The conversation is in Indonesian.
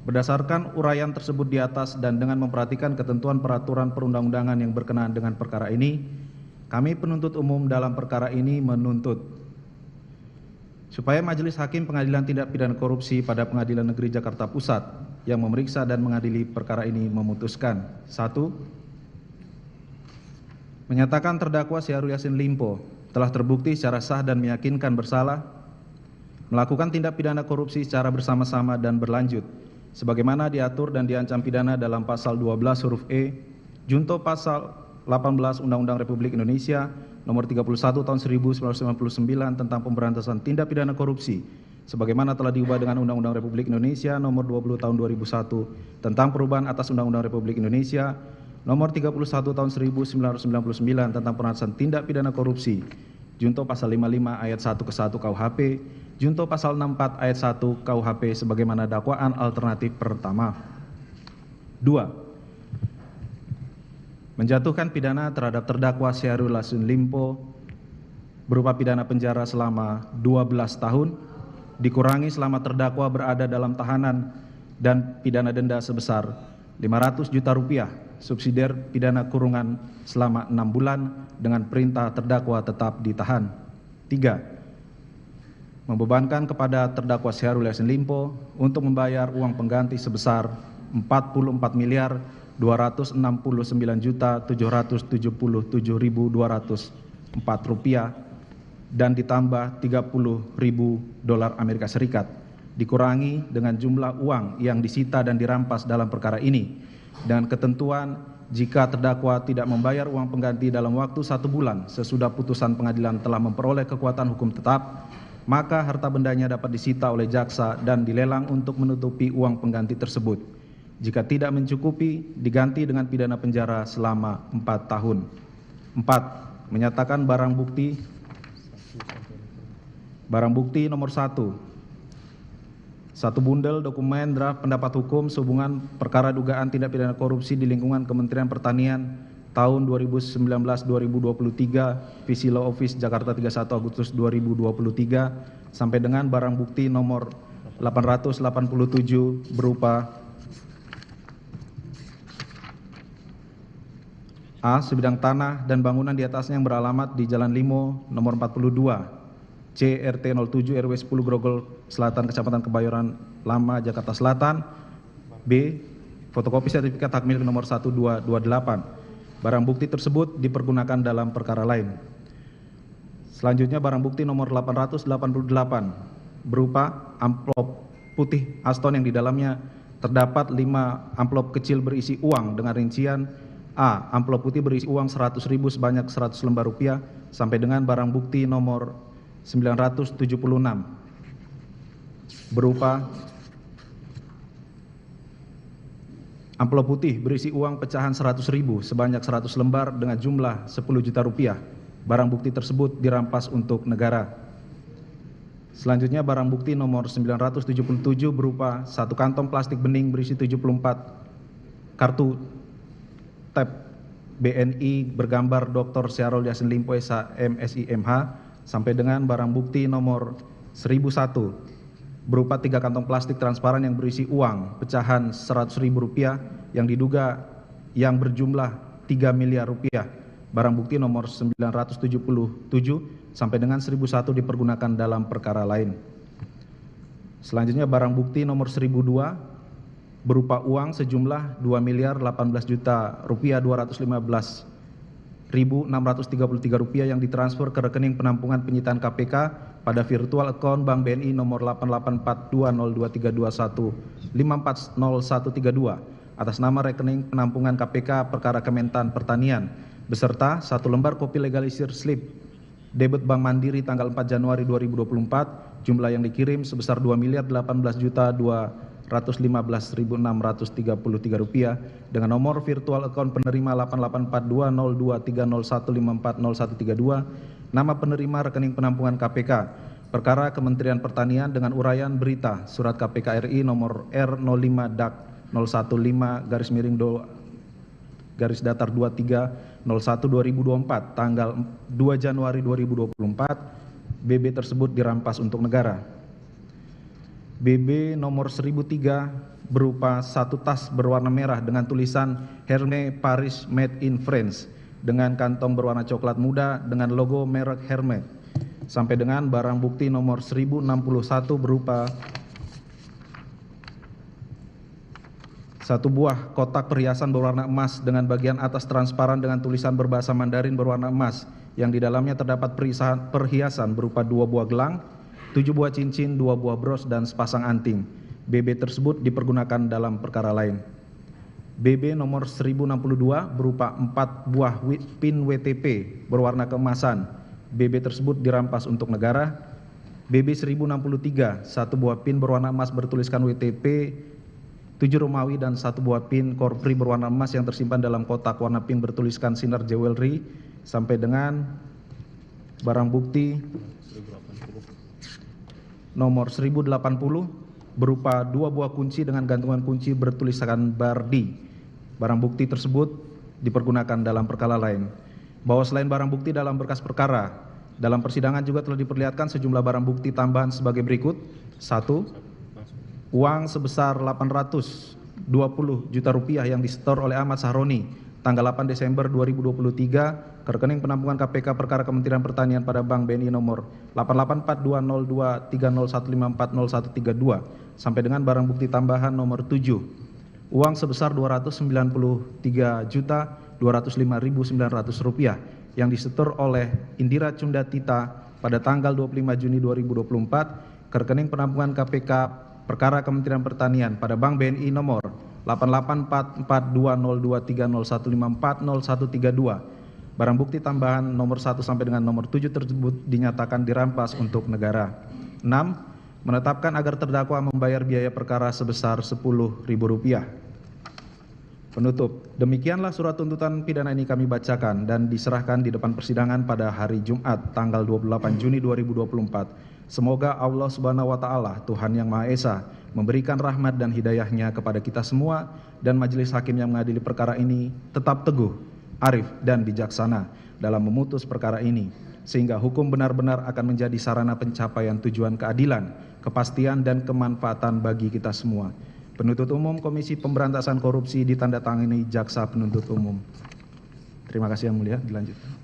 Berdasarkan uraian tersebut di atas dan dengan memperhatikan ketentuan peraturan perundang-undangan yang berkenaan dengan perkara ini, kami penuntut umum dalam perkara ini menuntut supaya Majelis Hakim Pengadilan Tindak Pidana Korupsi pada Pengadilan Negeri Jakarta Pusat yang memeriksa dan mengadili perkara ini memutuskan: 1. Menyatakan terdakwa Syahrul Yassin Limpo telah terbukti secara sah dan meyakinkan bersalah melakukan tindak pidana korupsi secara bersama-sama dan berlanjut sebagaimana diatur dan diancam pidana dalam pasal 12 huruf E junto pasal 18 Undang-Undang Republik Indonesia nomor 31 tahun 1999 tentang pemberantasan tindak pidana korupsi sebagaimana telah diubah dengan Undang-Undang Republik Indonesia nomor 20 tahun 2001 tentang perubahan atas Undang-Undang Republik Indonesia nomor 31 tahun 1999 tentang pemberantasan tindak pidana korupsi junto pasal 55 ayat 1 ke 1 KUHP junto pasal 64 ayat 1 KUHP sebagaimana dakwaan alternatif pertama. 2. Menjatuhkan pidana terhadap terdakwa Syahrul Yassin Limpo berupa pidana penjara selama 12 tahun dikurangi selama terdakwa berada dalam tahanan dan pidana denda sebesar 500 juta rupiah subsidiar pidana kurungan selama 6 bulan dengan perintah terdakwa tetap ditahan. 3. Membebankan kepada terdakwa Syahrul Yassin Limpo untuk membayar uang pengganti sebesar 44.779.777.204 rupiah dan ditambah $30.000 Amerika Serikat dikurangi dengan jumlah uang yang disita dan dirampas dalam perkara ini dengan ketentuan jika terdakwa tidak membayar uang pengganti dalam waktu 1 bulan sesudah putusan pengadilan telah memperoleh kekuatan hukum tetap, maka harta bendanya dapat disita oleh jaksa dan dilelang untuk menutupi uang pengganti tersebut. Jika tidak mencukupi, diganti dengan pidana penjara selama 4 tahun. 4. Menyatakan barang bukti nomor 1. Satu bundel dokumen draft pendapat hukum sehubungan perkara dugaan tindak pidana korupsi di lingkungan Kementerian Pertanian tahun 2019-2023 Visi Law Office Jakarta 31 Agustus 2023 sampai dengan barang bukti nomor 887 berupa A. Sebidang tanah dan bangunan di atasnya yang beralamat di Jalan Limo nomor 42 CRT 07 RW 10 Grogol Selatan Kecamatan Kebayoran Lama Jakarta Selatan. B. Fotokopi sertifikat hak milik nomor 1228. Barang bukti tersebut dipergunakan dalam perkara lain. Selanjutnya barang bukti nomor 888 berupa amplop putih Aston yang di dalamnya terdapat 5 amplop kecil berisi uang dengan rincian A. Amplop putih berisi uang 100.000 sebanyak 100 lembar rupiah sampai dengan barang bukti nomor 976 berupa amplop putih berisi uang pecahan 100.000 sebanyak 100 lembar dengan jumlah 10 juta rupiah. Barang bukti tersebut dirampas untuk negara. Selanjutnya barang bukti nomor 977 berupa 1 kantong plastik bening berisi 74 kartu tap BNI bergambar Dr. Syahrul Yassin Limpo SMSI MH sampai dengan barang bukti nomor 1001 berupa 3 kantong plastik transparan yang berisi uang pecahan 100.000 rupiah yang diduga yang berjumlah 3 miliar rupiah. Barang bukti nomor 977 sampai dengan 1001 dipergunakan dalam perkara lain. Selanjutnya barang bukti nomor 1002 berupa uang sejumlah 2.018.000.215.633 rupiah yang ditransfer ke rekening penampungan penyitaan KPK pada virtual account Bank BNI nomor 8842023215400132 atas nama rekening penampungan KPK perkara Kementan Pertanian beserta 1 lembar kopi legalisir slip debit Bank Mandiri tanggal 4 Januari 2024 jumlah yang dikirim sebesar 2.018.215.633 rupiah dengan nomor virtual account penerima 8842023015400132 nama penerima rekening penampungan KPK perkara Kementerian Pertanian dengan uraian berita surat KPK RI nomor R05 DAK 015-23/23/01/2024 tanggal 2 Januari 2024 BB tersebut dirampas untuk negara. BB nomor 1003 berupa satu tas berwarna merah dengan tulisan Hermes Paris Made in France dengan kantong berwarna coklat muda dengan logo merek Hermes, sampai dengan barang bukti nomor 1061 berupa satu buah kotak perhiasan berwarna emas dengan bagian atas transparan dengan tulisan berbahasa Mandarin berwarna emas yang di dalamnya terdapat perhiasan berupa 2 buah gelang, 7 buah cincin, 2 buah bros, dan sepasang anting. BB tersebut dipergunakan dalam perkara lain. BB nomor 1062 berupa 4 buah pin WTP berwarna keemasan. BB tersebut dirampas untuk negara. BB 1063, 1 buah pin berwarna emas bertuliskan WTP 7 Romawi dan 1 buah pin korpri berwarna emas yang tersimpan dalam kotak warna pink bertuliskan Sinar Jewelry, sampai dengan barang bukti nomor 1080 berupa 2 buah kunci dengan gantungan kunci bertuliskan Bardi. Barang bukti tersebut dipergunakan dalam perkara lain. Bahwa selain barang bukti dalam berkas perkara, dalam persidangan juga telah diperlihatkan sejumlah barang bukti tambahan sebagai berikut. 1. Uang sebesar 820 juta rupiah yang disetor oleh Ahmad Sahroni tanggal 8 Desember 2023 ke rekening penampungan KPK perkara Kementerian Pertanian pada Bank BNI nomor 884202301540132 sampai dengan barang bukti tambahan nomor 7, uang sebesar 293.205.900 rupiah yang disetor oleh Indira Cundatita pada tanggal 25 Juni 2024 ke rekening penampungan KPK perkara Kementerian Pertanian pada Bank BNI nomor 884420301540132. Barang bukti tambahan nomor 1 sampai dengan nomor 7 tersebut dinyatakan dirampas untuk negara. 6. Menetapkan agar terdakwa membayar biaya perkara sebesar Rp10.000. Penutup, demikianlah surat tuntutan pidana ini kami bacakan dan diserahkan di depan persidangan pada hari Jumat tanggal 28 Juni 2024. Semoga Allah Subhanahu wa Ta'ala, Tuhan yang Maha Esa, memberikan rahmat dan hidayahnya kepada kita semua dan majelis hakim yang mengadili perkara ini tetap teguh, arif dan bijaksana dalam memutus perkara ini, sehingga hukum benar-benar akan menjadi sarana pencapaian tujuan keadilan, kepastian dan kemanfaatan bagi kita semua. Penuntut Umum Komisi Pemberantasan Korupsi ditandatangani Jaksa Penuntut Umum. Terima kasih Yang Mulia, dilanjutkan.